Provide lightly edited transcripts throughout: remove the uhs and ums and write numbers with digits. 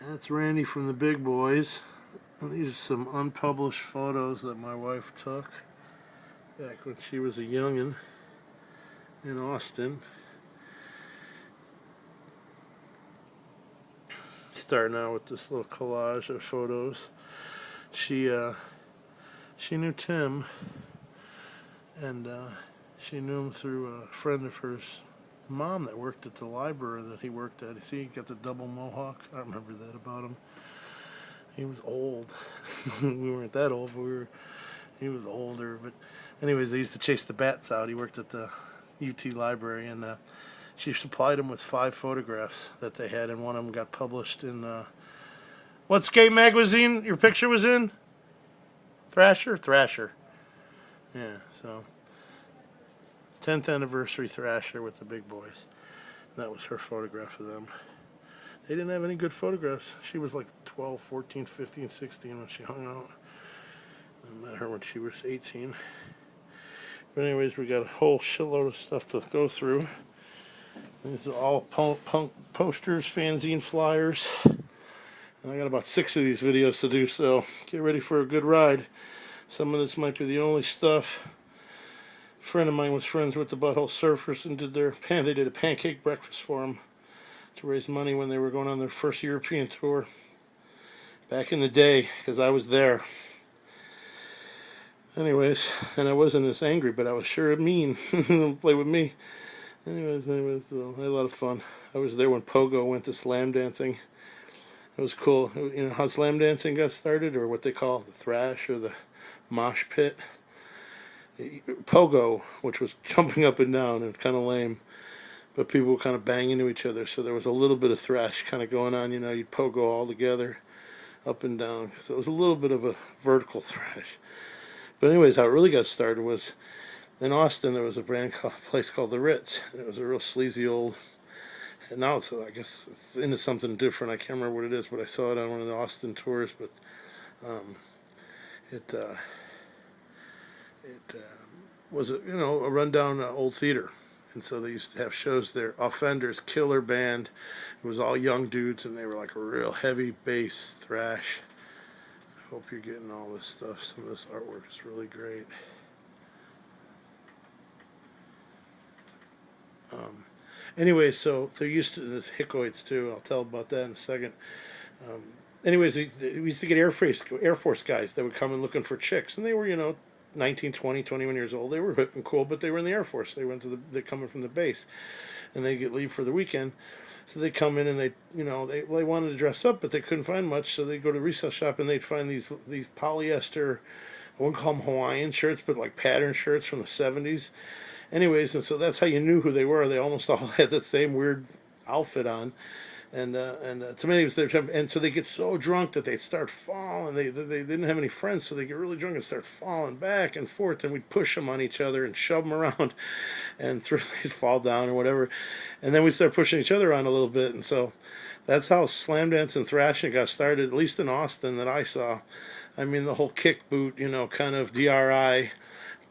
That's Randy from the Big Boys. And these are some unpublished photos that my wife took back when she was a youngin' in Austin. Starting out with this little collage of photos. She knew Tim, and she knew him through a friend of hers mom that worked at the library that he worked at. You see, he got the double mohawk. I remember that about him. He was old. We weren't that old, but he was older. But anyways, they used to chase the bats out. He worked at the UT library, and she supplied him with 5 photographs that they had, and one of them got published in what skate magazine your picture was in? Thrasher. Yeah, so 10th anniversary Thrasher with the Big Boys. And that was her photograph of them. They didn't have any good photographs. She was like 12, 14, 15, 16 when she hung out. I met her when she was 18. But anyways, we got a whole shitload of stuff to go through. These are all punk posters, fanzine flyers. And I got about 6 of these videos to do, so get ready for a good ride. Some of this might be the only stuff. A friend of mine was friends with the Butthole Surfers and they did a pancake breakfast for them to raise money when they were going on their first European tour back in the day, because I was there. Anyways, and I wasn't as angry, but I was sure mean. Don't play with me. Anyways, so I had a lot of fun. I was there when Pogo went to slam dancing. It was cool. You know how slam dancing got started, or what they call the thrash or the mosh pit? Pogo, which was jumping up and down and kind of lame, but people were kind of banging into each other, so there was a little bit of thrash kind of going on. You know, you'd pogo all together, up and down. So it was a little bit of a vertical thrash. But anyways, how it really got started was in Austin. There was a place called the Ritz. It was a real sleazy old. And now it's, I guess, it's into something different. I can't remember what it is, but I saw it on one of the Austin tours. But it was a rundown old theater, and so they used to have shows there. Offenders, killer band. It was all young dudes, and they were like a real heavy bass thrash. I hope you're getting all this stuff. Some of this artwork is really great. Anyway, so they're used to the Hickoids too. I'll tell about that in a second. Anyways, we used to get Air Force guys that would come in looking for chicks, and they were 19, 20, 21 years old. They were hip and cool, but they were in the Air Force. They're coming from the base, and they get leave for the weekend. So they come in and they wanted to dress up, but they couldn't find much. So they go to the resale shop and they'd find these polyester, I wouldn't call them Hawaiian shirts, but like pattern shirts from the 70s. Anyways, and so that's how you knew who they were. They almost all had that same weird outfit on. And to me, and so they get so drunk that they start falling. They didn't have any friends, so they get really drunk and start falling back and forth. And we'd push them on each other and shove them around, and they'd fall down or whatever. And then we start pushing each other around a little bit. And so that's how slam dance and thrashing got started, at least in Austin that I saw. I mean, the whole kick boot, kind of DRI,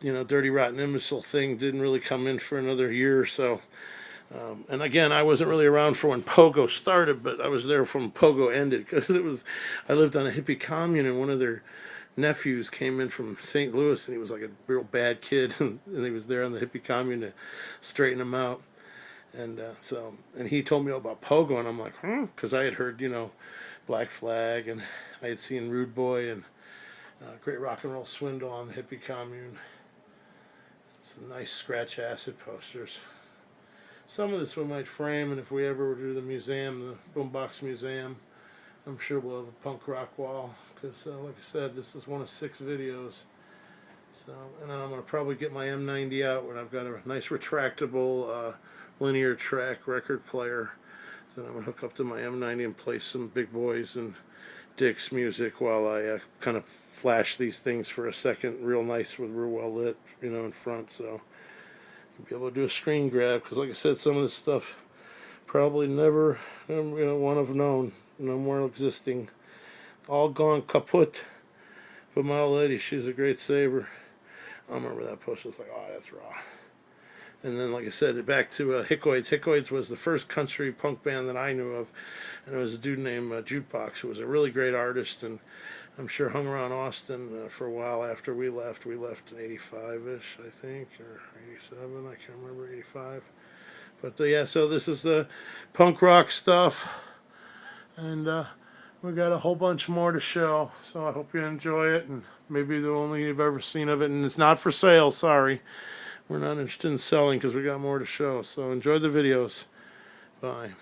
dirty rotten imbecile thing didn't really come in for another year or so. And again, I wasn't really around for when Pogo started, but I was there when Pogo ended, because I lived on a hippie commune, and one of their nephews came in from St. Louis, and he was like a real bad kid, and he was there on the hippie commune to straighten him out. And and he told me about Pogo, and I'm like, because I had heard, Black Flag, and I had seen Rude Boy and Great Rock and Roll Swindle on the hippie commune. Some nice scratch acid posters. Some of this we might frame, and if we ever do the museum, the Boombox Museum, I'm sure we'll have a punk rock wall, because like I said, this is one of 6 videos. So, and then I'm going to probably get my M90 out when I've got a nice retractable linear track record player. So I'm going to hook up to my M90 and play some Big Boys and Dick's music while I kind of flash these things for a second, real nice with real well lit, in front. So be able to do a screen grab, because like I said, some of this stuff probably never one have known, no more existing, all gone kaput. But my old lady, she's a great saver. I remember that post. I was like, oh, that's raw. And then, like I said, back to Hickoids. Hickoids was the first country punk band that I knew of, and it was a dude named Jukebox, who was a really great artist, and I'm sure hung around Austin for a while after we left. We left in 85-ish, I think, or 87, I can't remember, 85. But yeah, so this is the punk rock stuff, and we got a whole bunch more to show, so I hope you enjoy it, and maybe the only you've ever seen of it, and it's not for sale, sorry. We're not interested in selling because we got more to show, so enjoy the videos. Bye.